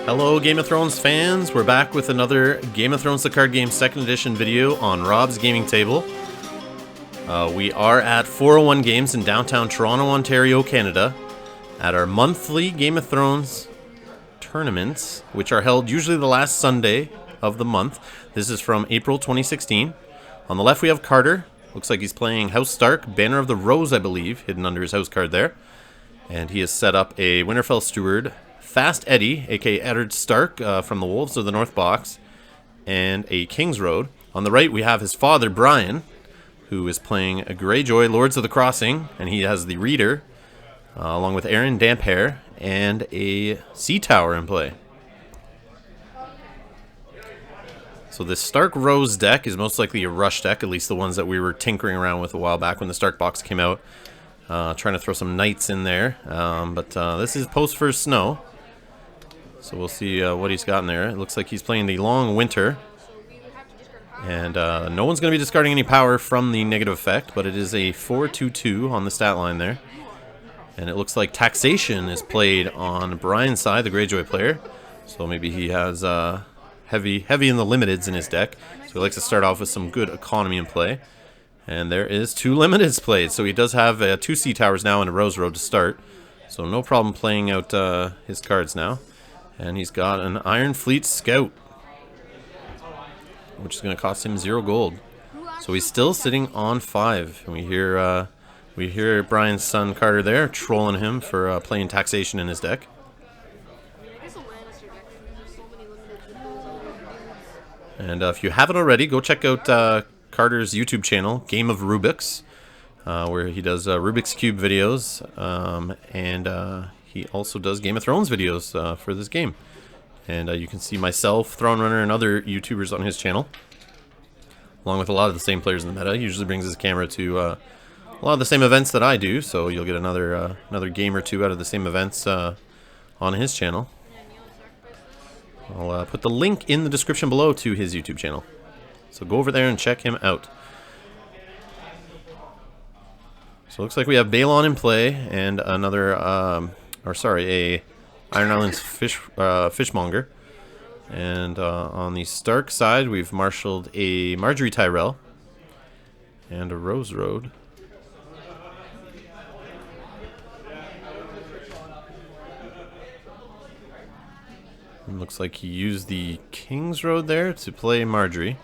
Hello Game of Thrones fans, we're back with another Game of Thrones The Card Game 2nd Edition video on Rob's Gaming Table. We are at 401 Games in downtown Toronto, Ontario, Canada, at our monthly Game of Thrones tournaments, which are held usually the last Sunday of the month. This is from April 2016. On the left we have Carter. Looks like he's playing House Stark, Banner of the Rose, I believe, hidden under his house card there. And he has set up a Winterfell Steward, Fast Eddie, aka Eddard Stark from the Wolves of the North box, and a King's Road. On the right we have his father, Brian, who is playing a Greyjoy Lords of the Crossing, and he has the Reader, along with Aaron Damphair, and a Sea Tower in play. So this Stark Rose deck is most likely a rush deck, at least the ones that we were tinkering around with a while back when the Stark box came out. Trying to throw some Knights in there, but this is post first snow. So we'll see what he's got in there. It looks like he's playing the Long Winter. And no one's going to be discarding any power from the negative effect, but it is a 4/2/2 on the stat line there. And it looks like Taxation is played on Brian's side, the Greyjoy player. So maybe he has heavy in the limiteds in his deck. So he likes to start off with some good economy in play. And there is 2 limiteds played. So he does have 2 Sea Towers now and a Rose Road to start. So no problem playing out his cards now. And he's got an Iron Fleet Scout, which is going to cost him 0 gold. So he's still sitting on 5. And we hear Brian's son Carter there trolling him for playing Taxation in his deck. And if you haven't already, go check out Carter's YouTube channel, Game of Rubik's, where he does Rubik's Cube videos, and he also does Game of Thrones videos for this game. And you can see myself, Throne Runner, and other YouTubers on his channel, along with a lot of the same players in the meta. He usually brings his camera to a lot of the same events that I do, so you'll get another game or two out of the same events on his channel. I'll put the link in the description below to his YouTube channel. So go over there and check him out. So it looks like we have Balon in play and another, a Iron Islands Fishmonger. And on the Stark side, we've marshaled a Marjorie Tyrell and a Rose Road. It looks like he used the King's Road there to play Marjorie.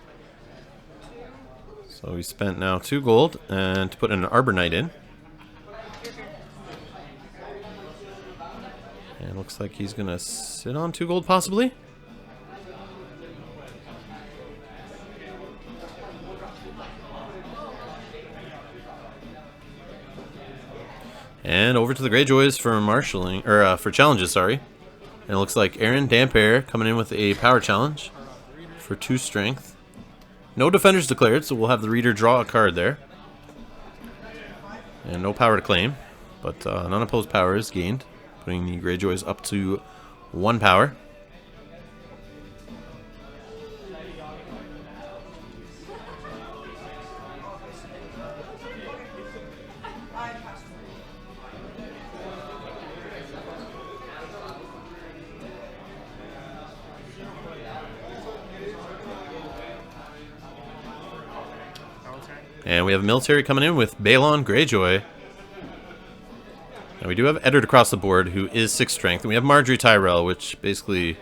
So we spent now 2 gold and to put an Arbor Knight in. And it looks like he's going to sit on 2 gold possibly. And over to the Greyjoys for marshalling, or for challenges, sorry. And it looks like Aaron Damphair coming in with a power challenge for 2 strength. No defenders declared, so we'll have the Reader draw a card there. And no power to claim, but non-opposed power is gained, putting the Greyjoys up to 1 power. And we have military coming in with Balon Greyjoy. And we do have Eddard across the board, who is 6 strength. And we have Marjorie Tyrell, which basically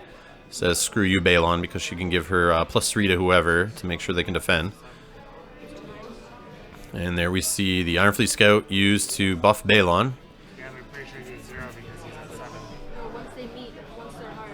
says screw you, Balon, because she can give her +3 to whoever to make sure they can defend. And there we see the Iron Fleet Scout used to buff Balon. Yeah, I'm pretty sure he's 0 because he's at 7. No, once they meet, once they're higher.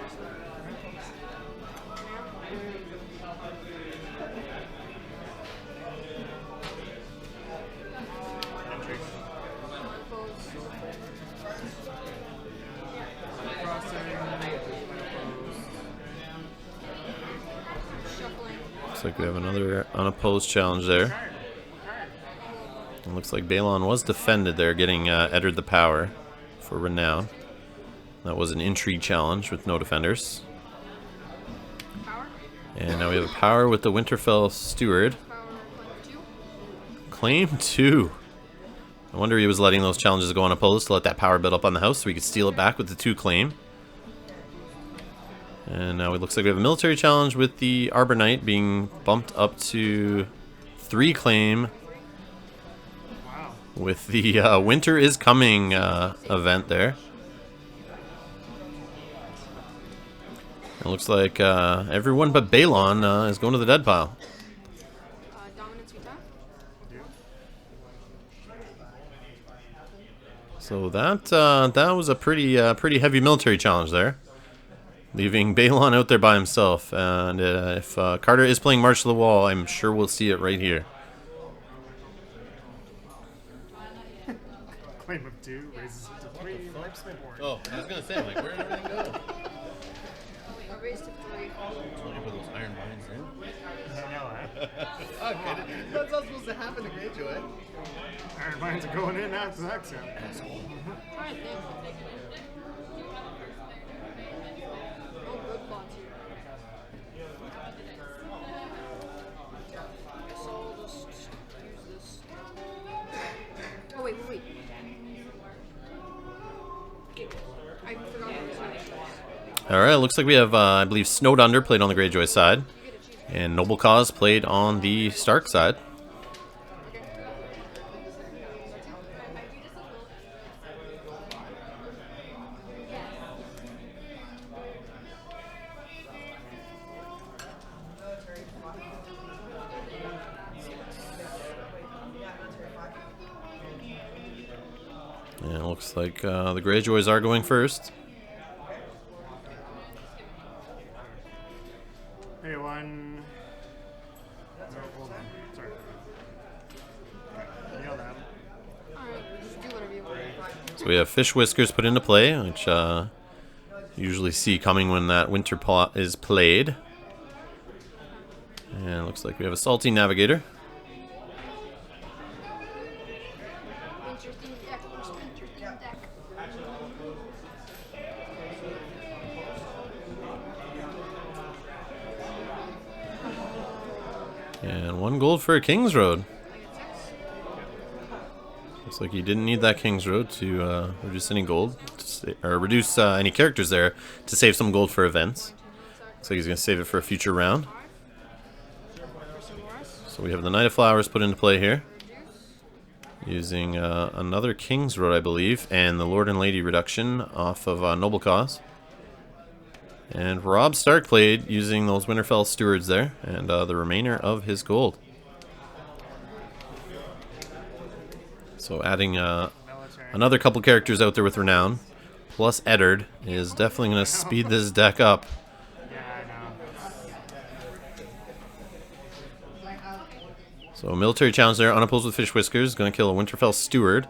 Looks like we have another unopposed challenge there. It looks like Balon was defended there, getting Eddard the power for Renown. That was an intrigue challenge with no defenders. And now we have a power with the Winterfell Steward. Claim 2. I wonder he was letting those challenges go unopposed to let that power build up on the house so we could steal it back with the 2 claim. And now it looks like we have a military challenge with the Arbor Knight being bumped up to 3 claim Wow. with the Winter is Coming event there. It looks like everyone but Balon is going to the dead pile. Dominance we tap. So that was a pretty heavy military challenge there, leaving Balon out there by himself. And if Carter is playing March to the Wall, I'm sure we'll see it right here. Claim of 2 raises it to 3. Wipes my board. Oh, I was gonna say, like, where did everything go? A raise to 3. Put those iron mines in. I know, eh? Okay, that's not supposed to happen to Greyjoy. Iron mines are going in after that, so. Try and think. Oh, good plots here. Guess I'll just use this. Oh, wait. I forgot to use my All right, looks like we have, I believe, Snowed Under played on the Greyjoy side, and Noble Cause played on the Stark side. And it looks like the Greyjoys are going first. Hey, one. Oh, hold on. Sorry. Nail that. Alright, just do whatever you want. So we have Fish Whiskers put into play, which you usually see coming when that Winter Pot is played. And it looks like we have a Salty Navigator. Interesting deck. Interesting deck. And 1 gold for a King's Road. I get 6. Looks like he didn't need that King's Road to reduce any gold, or reduce any characters there to save some gold for events. Looks like he's going to save it for a future round. So we have the Knight of Flowers put into play here, using another King's Road, I believe, and the Lord and Lady reduction off of Noble Cause. And Rob Stark played using those Winterfell Stewards there, and the remainder of his gold. So adding another couple characters out there with Renown, plus Eddard, is definitely going to speed this deck up. Yeah, I know. So military challenge there, unopposed with Fish Whiskers, going to kill a Winterfell Steward.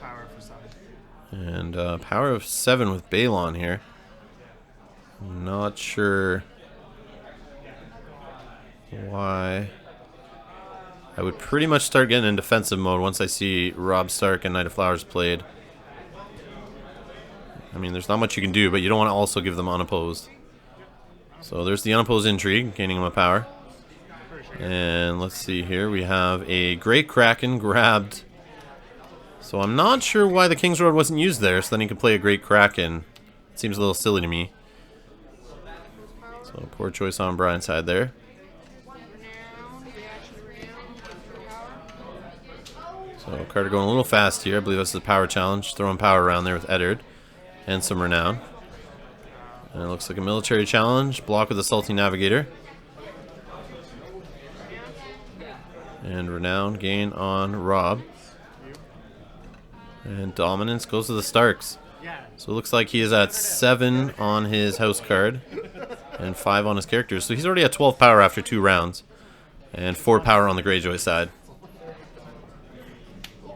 Power for 7. And power of 7 with Balon here. Not sure why. I would pretty much start getting in defensive mode once I see Rob Stark and Knight of Flowers played. I mean, there's not much you can do, but you don't want to also give them unopposed. So there's the unopposed intrigue, gaining him a power. And let's see here, we have a Great Kraken grabbed. So I'm not sure why the King's Road wasn't used there, so then he could play a Great Kraken. Seems a little silly to me. So poor choice on Brian's side there. So Carter going a little fast here. I believe this is a power challenge. Throwing power around there with Eddard and some Renown. And it looks like a military challenge. Block with the Salty Navigator. And Renown gain on Rob. And Dominance goes to the Starks. So it looks like he is at 7 on his house card and 5 on his characters. So he's already at 12 power after 2 rounds. And 4 power on the Greyjoy side.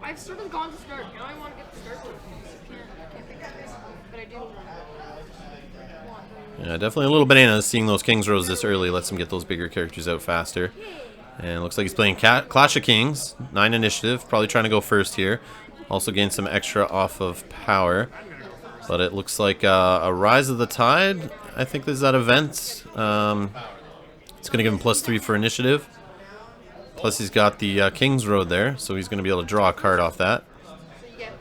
I've sort of gone to start. Now I want to get the start with I can't think of it. But I do want Yeah, definitely a little bananas seeing those King's Rows this early. Lets him get those bigger characters out faster. And it looks like he's playing Clash of Kings. 9 initiative. Probably trying to go first here. Also gain some extra off of power. But it looks like a Rise of the Tide. I think this is that event. It's going to give him +3 for initiative. Plus he's got the King's Road there, so he's going to be able to draw a card off that. So you get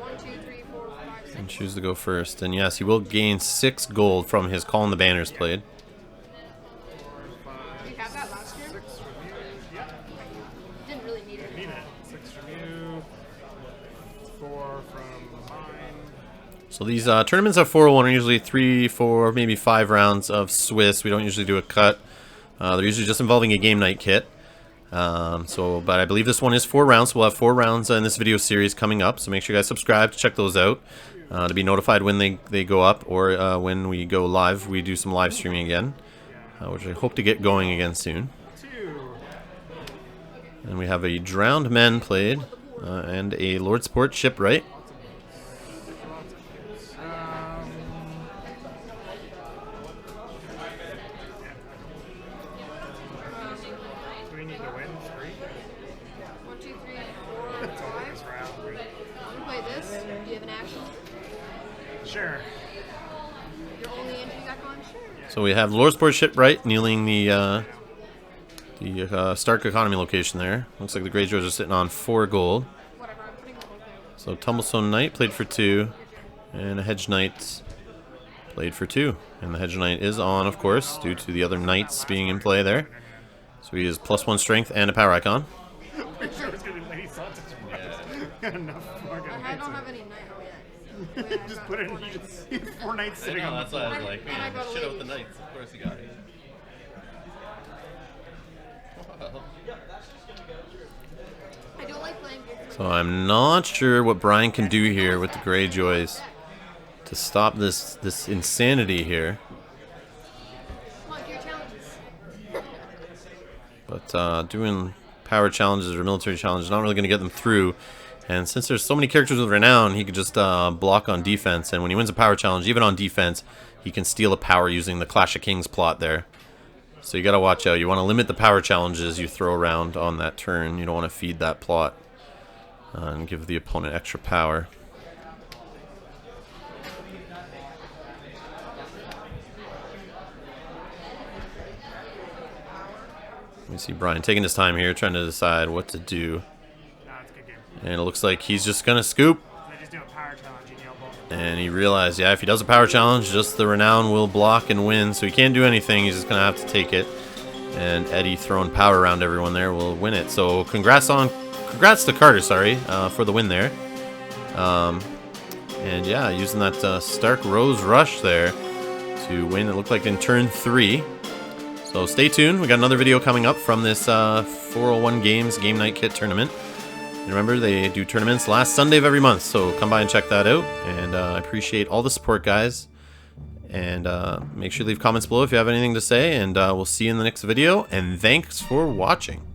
And choose to go first. And yes, he will gain 6 gold from his Call in the Banners played. We had that last year. 6 from you. Yeah. Didn't really need it. Need it. 6 from you. 4 from mine. So these tournaments at 401 are usually 3, 4, maybe 5 rounds of Swiss. We don't usually do a cut. They're usually just involving a game night kit. But I believe this one is 4 rounds. So we'll have 4 rounds in this video series coming up. So make sure you guys subscribe to check those out to be notified when they go up or when we go live. We do some live streaming again, which I hope to get going again soon. 2. And we have a Drowned Men played and a Lord Sport Shipwright. Do we need to win 3? 1, 2, 3, 4, 5. This round. We play this. Do you have an action? Sure. Your only entry deck on? Sure. So we have Lord Sport Shipwright kneeling the Stark Economy location there. Looks like the Greyjoys are sitting on 4 gold. Whatever, I'm putting them both there. So Tumblestone Knight played for 2, and a Hedge Knight played for 2. And the Hedge Knight is on, of course, due to the other knights being in play there. So he is +1 strength and a power icon. Pretty sure it's going to be Lady Santa's enough fucking I don't have any night. Oh, yeah. Just put it in. You have 4 knights sitting on the floor. I was like, And I got a shit out the knights. Of course he got it. I don't like playing games. So I'm not sure what Brian can do here with the Greyjoys to stop this insanity here. Come on, do your challenges. But doing power challenges or military challenges is not really going to get them through. And since there's so many characters with renown, he could just block on defense. And when he wins a power challenge, even on defense, he can steal a power using the Clash of Kings plot there. So you got to watch out. You want to limit the power challenges you throw around on that turn. You don't want to feed that plot and give the opponent extra power. Let me see Brian taking his time here, trying to decide what to do. Nah, it's a good game. And it looks like he's just going to scoop. They just do a power challenge and yell both. And he realized, yeah, if he does a power challenge, just the renown will block and win. So he can't do anything. He's just going to have to take it. And Eddie throwing power around everyone there will win it. So congrats to Carter, for the win there. And yeah, using that Stark Rose Rush there to win. It looked like in turn 3. So stay tuned. We got another video coming up from this 401 Games Game Night Kit tournament. And remember, they do tournaments last Sunday of every month, so come by and check that out. And I appreciate all the support, guys. And make sure to leave comments below if you have anything to say. And we'll see you in the next video. And thanks for watching.